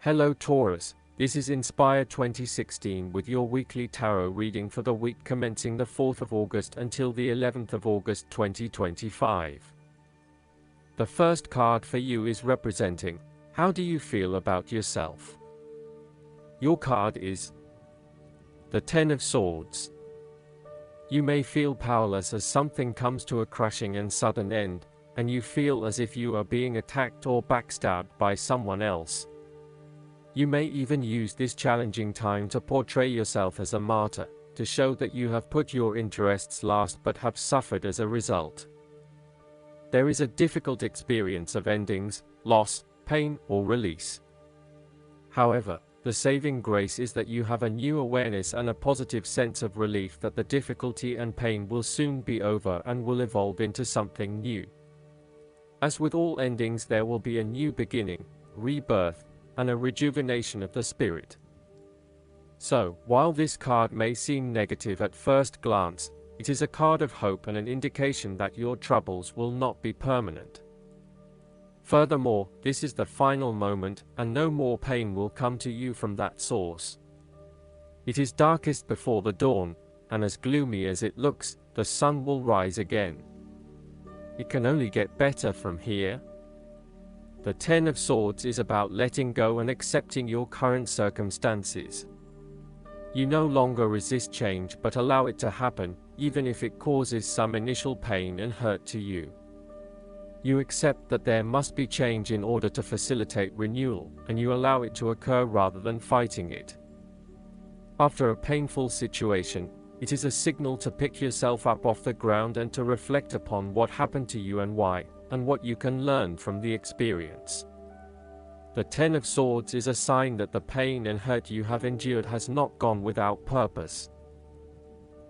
Hello Taurus, this is Inspire 2016 with your weekly tarot reading for the week commencing the 4th of August until the 11th of August 2025. The first card for you is representing, how do you feel about yourself? Your card is the Ten of Swords. You may feel powerless as something comes to a crashing and sudden end, and you feel as if you are being attacked or backstabbed by someone else. You may even use this challenging time to portray yourself as a martyr, to show that you have put your interests last but have suffered as a result. There is a difficult experience of endings, loss, pain, or release. However, the saving grace is that you have a new awareness and a positive sense of relief that the difficulty and pain will soon be over and will evolve into something new. As with all endings, there will be a new beginning, rebirth, and a rejuvenation of the spirit. So, while this card may seem negative at first glance, it is a card of hope and an indication that your troubles will not be permanent. Furthermore, this is the final moment, and no more pain will come to you from that source. It is darkest before the dawn, and as gloomy as it looks, the sun will rise again. It can only get better from here. The Ten of Swords is about letting go and accepting your current circumstances. You no longer resist change but allow it to happen, even if it causes some initial pain and hurt to you. You accept that there must be change in order to facilitate renewal, and you allow it to occur rather than fighting it. After a painful situation, it is a signal to pick yourself up off the ground and to reflect upon what happened to you and why, and what you can learn from the experience. The Ten of Swords is a sign that the pain and hurt you have endured has not gone without purpose.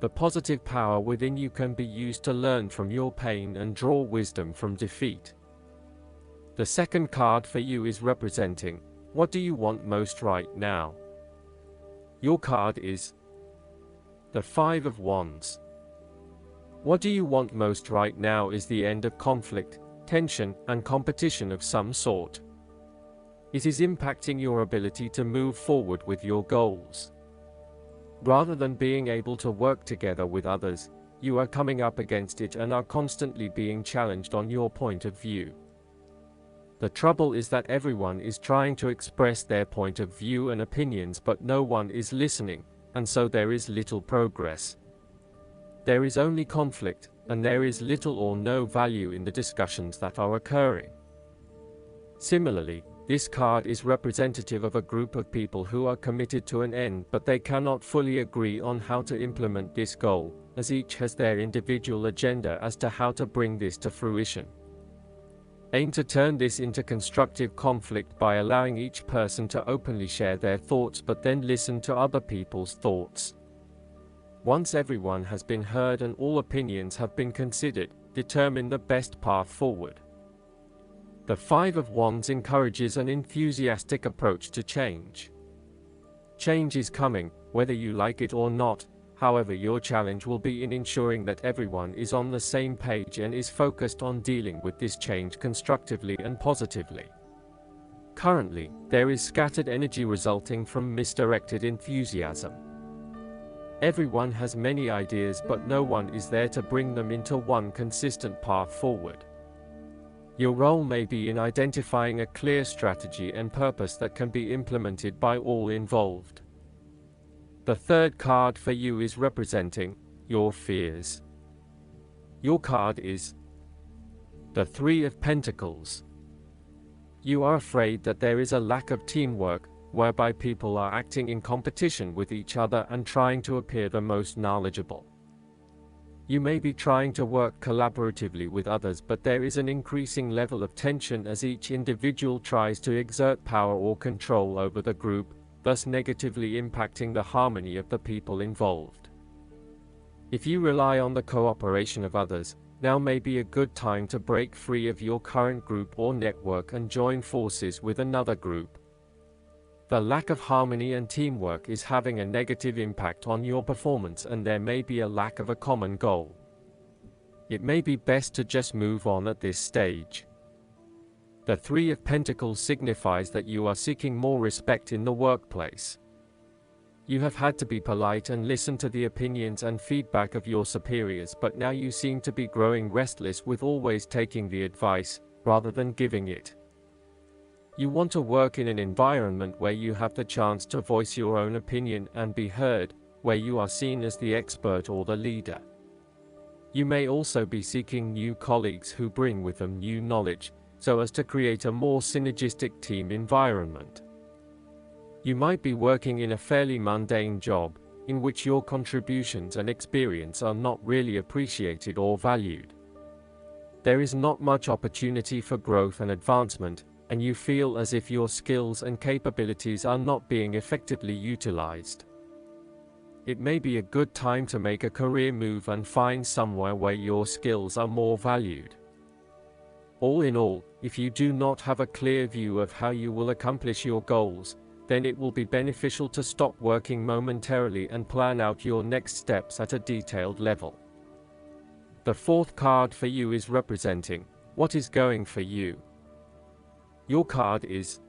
The positive power within you can be used to learn from your pain and draw wisdom from defeat. The second card for you is representing, what do you want most right now? Your card is the Five of Wands. What do you want most right now is the end of conflict, tension, and competition of some sort. It is impacting your ability to move forward with your goals. Rather than being able to work together with others, you are coming up against it and are constantly being challenged on your point of view. The trouble is that everyone is trying to express their point of view and opinions, but no one is listening, and so there is little progress. There is only conflict, and there is little or no value in the discussions that are occurring. Similarly, this card is representative of a group of people who are committed to an end, but they cannot fully agree on how to implement this goal, as each has their individual agenda as to how to bring this to fruition. Aim to turn this into constructive conflict by allowing each person to openly share their thoughts, but then listen to other people's thoughts. Once everyone has been heard and all opinions have been considered, determine the best path forward. The Five of Wands encourages an enthusiastic approach to change. Change is coming, whether you like it or not. However, your challenge will be in ensuring that everyone is on the same page and is focused on dealing with this change constructively and positively. Currently, there is scattered energy resulting from misdirected enthusiasm. Everyone has many ideas, but no one is there to bring them into one consistent path forward. Your role may be in identifying a clear strategy and purpose that can be implemented by all involved. The third card for you is representing your fears. Your card is the Three of Pentacles. You are afraid that there is a lack of teamwork, whereby people are acting in competition with each other and trying to appear the most knowledgeable. You may be trying to work collaboratively with others, but there is an increasing level of tension as each individual tries to exert power or control over the group, thus negatively impacting the harmony of the people involved. If you rely on the cooperation of others, now may be a good time to break free of your current group or network and join forces with another group. The lack of harmony and teamwork is having a negative impact on your performance, and there may be a lack of a common goal. It may be best to just move on at this stage. The Three of Pentacles signifies that you are seeking more respect in the workplace. You have had to be polite and listen to the opinions and feedback of your superiors, but now you seem to be growing restless with always taking the advice, rather than giving it. You want to work in an environment where you have the chance to voice your own opinion and be heard, where you are seen as the expert or the leader. You may also be seeking new colleagues who bring with them new knowledge, so as to create a more synergistic team environment. You might be working in a fairly mundane job, in which your contributions and experience are not really appreciated or valued. There is not much opportunity for growth and advancement, and you feel as if your skills and capabilities are not being effectively utilized. It may be a good time to make a career move and find somewhere where your skills are more valued. All in all, if you do not have a clear view of how you will accomplish your goals, then it will be beneficial to stop working momentarily and plan out your next steps at a detailed level. The fourth card for you is representing what is going for you. Your card is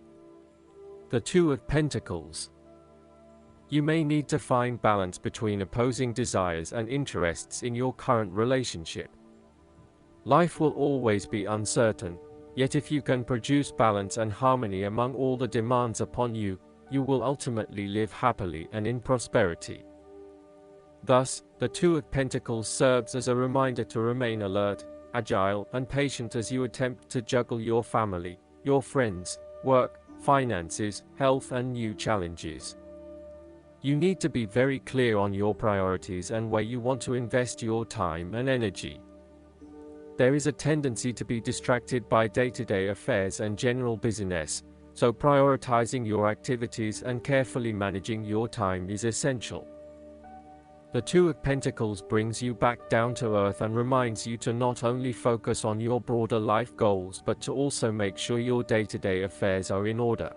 the Two of Pentacles. You may need to find balance between opposing desires and interests in your current relationship. Life will always be uncertain, yet if you can produce balance and harmony among all the demands upon you, you will ultimately live happily and in prosperity. Thus, the Two of Pentacles serves as a reminder to remain alert, agile, and patient as you attempt to juggle your family, your friends, work, finances, health, and new challenges. You need to be very clear on your priorities and where you want to invest your time and energy. There is a tendency to be distracted by day-to-day affairs and general busyness, so prioritizing your activities and carefully managing your time is essential. The Two of Pentacles brings you back down to earth and reminds you to not only focus on your broader life goals but to also make sure your day-to-day affairs are in order.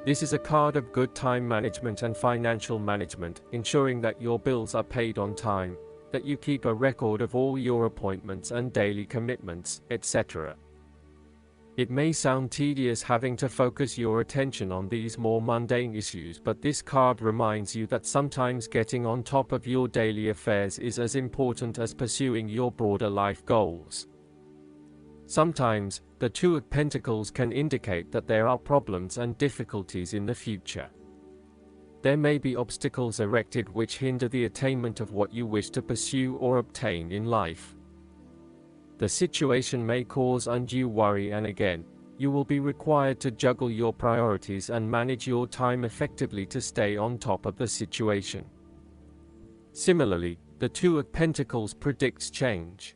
This is a card of good time management and financial management, ensuring that your bills are paid on time, that you keep a record of all your appointments and daily commitments, etc. It may sound tedious having to focus your attention on these more mundane issues, but this card reminds you that sometimes getting on top of your daily affairs is as important as pursuing your broader life goals. Sometimes, the Two of Pentacles can indicate that there are problems and difficulties in the future. There may be obstacles erected which hinder the attainment of what you wish to pursue or obtain in life. The situation may cause undue worry, and again, you will be required to juggle your priorities and manage your time effectively to stay on top of the situation. Similarly, the Two of Pentacles predicts change.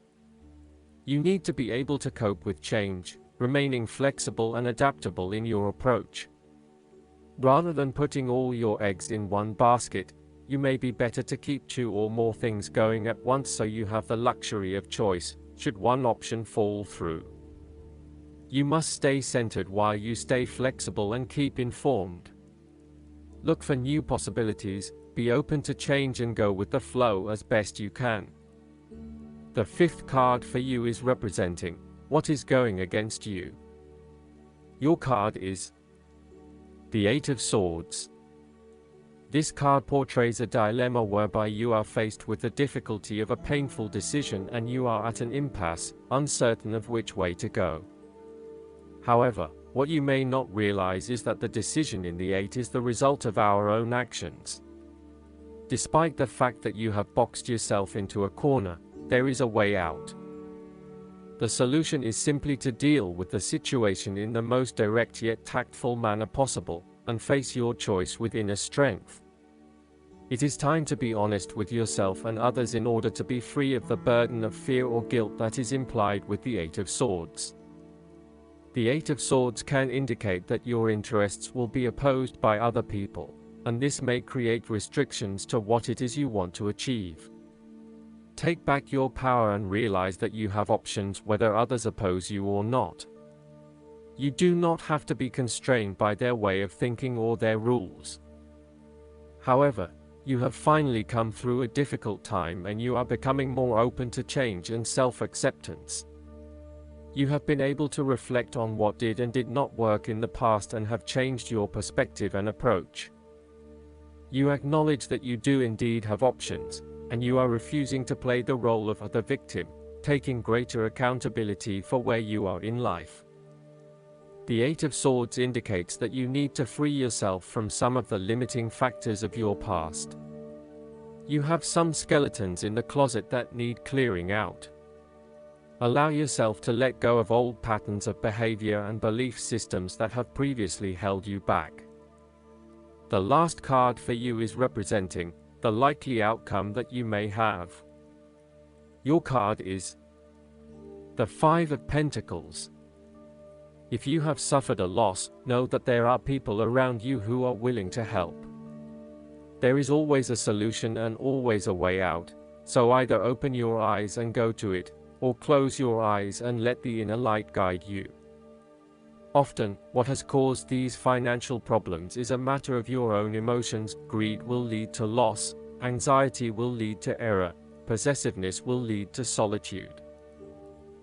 You need to be able to cope with change, remaining flexible and adaptable in your approach. Rather than putting all your eggs in one basket, you may be better to keep two or more things going at once so you have the luxury of choice, should one option fall through. You must stay centered while you stay flexible and keep informed. Look for new possibilities, be open to change and go with the flow as best you can. The fifth card for you is representing what is going against you. Your card is the Eight of Swords. This card portrays a dilemma whereby you are faced with the difficulty of a painful decision and you are at an impasse, uncertain of which way to go. However, what you may not realize is that the decision in the Eight is the result of our own actions. Despite the fact that you have boxed yourself into a corner, there is a way out. The solution is simply to deal with the situation in the most direct yet tactful manner possible, and face your choice with inner strength. It is time to be honest with yourself and others in order to be free of the burden of fear or guilt that is implied with the Eight of Swords. The Eight of Swords can indicate that your interests will be opposed by other people, and this may create restrictions to what it is you want to achieve. Take back your power and realize that you have options whether others oppose you or not. You do not have to be constrained by their way of thinking or their rules. However, you have finally come through a difficult time and you are becoming more open to change and self-acceptance. You have been able to reflect on what did and did not work in the past and have changed your perspective and approach. You acknowledge that you do indeed have options, and you are refusing to play the role of the victim, taking greater accountability for where you are in life. The Eight of Swords indicates that you need to free yourself from some of the limiting factors of your past. You have some skeletons in the closet that need clearing out. Allow yourself to let go of old patterns of behavior and belief systems that have previously held you back. The last card for you is representing the likely outcome that you may have. Your card is the Five of Pentacles. If you have suffered a loss, know that there are people around you who are willing to help. There is always a solution and always a way out, so either open your eyes and go to it, or close your eyes and let the inner light guide you. Often, what has caused these financial problems is a matter of your own emotions. Greed will lead to loss, anxiety will lead to error, possessiveness will lead to solitude.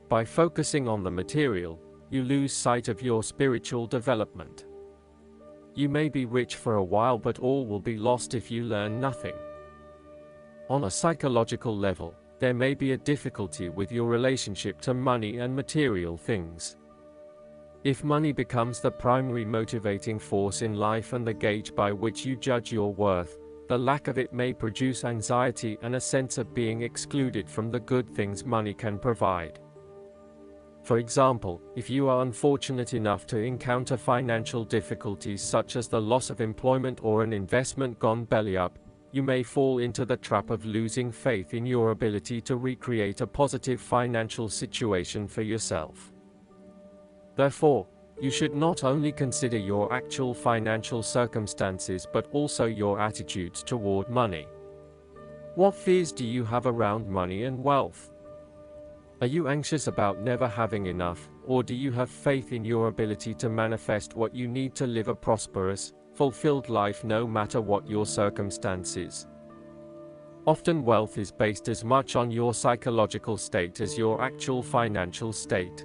By focusing on the material, you lose sight of your spiritual development. You may be rich for a while, but all will be lost if you learn nothing. On a psychological level, there may be a difficulty with your relationship to money and material things. If money becomes the primary motivating force in life and the gauge by which you judge your worth, the lack of it may produce anxiety and a sense of being excluded from the good things money can provide. For example, if you are unfortunate enough to encounter financial difficulties such as the loss of employment or an investment gone belly up, you may fall into the trap of losing faith in your ability to recreate a positive financial situation for yourself. Therefore, you should not only consider your actual financial circumstances but also your attitudes toward money. What fears do you have around money and wealth? Are you anxious about never having enough, or do you have faith in your ability to manifest what you need to live a prosperous, fulfilled life no matter what your circumstances? Often wealth is based as much on your psychological state as your actual financial state.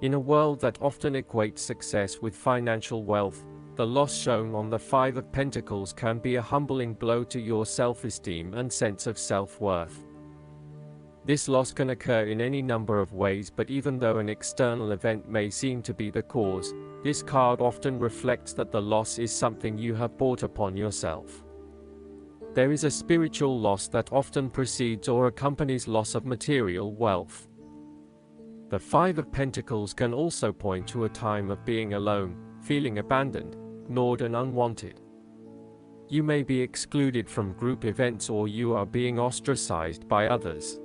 In a world that often equates success with financial wealth, the loss shown on the Five of Pentacles can be a humbling blow to your self-esteem and sense of self-worth. This loss can occur in any number of ways, but even though an external event may seem to be the cause, this card often reflects that the loss is something you have brought upon yourself. There is a spiritual loss that often precedes or accompanies loss of material wealth. The Five of Pentacles can also point to a time of being alone, feeling abandoned, ignored and unwanted. You may be excluded from group events or you are being ostracized by others.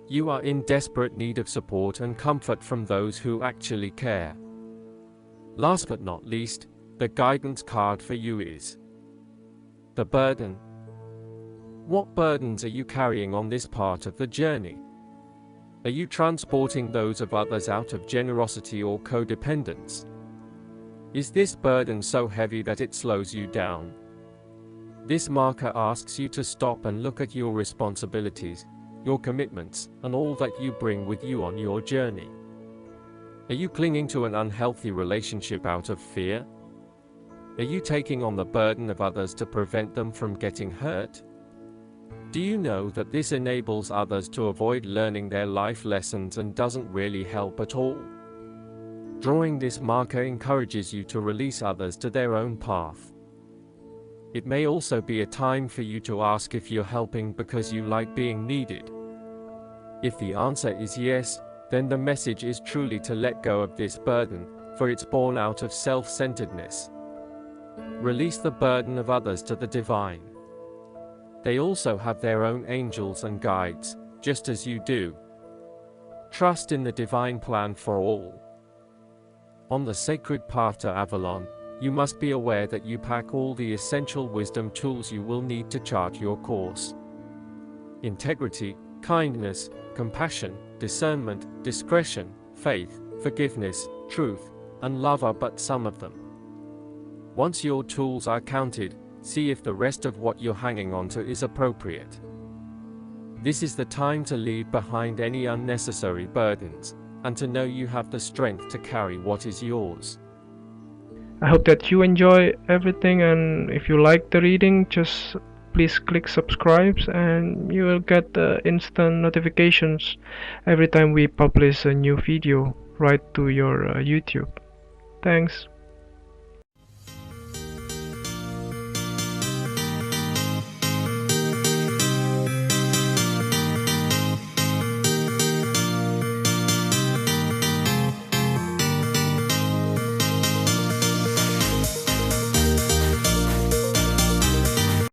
You are in desperate need of support and comfort from those who actually care. Last but not least, the guidance card for you is the burden. What burdens are you carrying on this part of the journey? Are you transporting those of others out of generosity or codependence? Is this burden so heavy that it slows you down? This marker asks you to stop and look at your responsibilities, your commitments, and all that you bring with you on your journey. Are you clinging to an unhealthy relationship out of fear? Are you taking on the burden of others to prevent them from getting hurt? Do you know that this enables others to avoid learning their life lessons and doesn't really help at all? Drawing this marker encourages you to release others to their own path. It may also be a time for you to ask if you're helping because you like being needed. If the answer is yes, then the message is truly to let go of this burden, for it's born out of self-centeredness. Release the burden of others to the divine. They also have their own angels and guides, just as you do. Trust in the divine plan for all. On the sacred path to Avalon, you must be aware that you pack all the essential wisdom tools you will need to chart your course. Integrity, kindness, compassion, discernment, discretion, faith, forgiveness, truth, and love are but some of them. Once your tools are counted, see if the rest of what you're hanging on to is appropriate. This is the time to leave behind any unnecessary burdens, and to know you have the strength to carry what is yours. I hope that you enjoy everything, and if you like the reading, just please click subscribe and you will get instant notifications every time we publish a new video right to your YouTube. Thanks.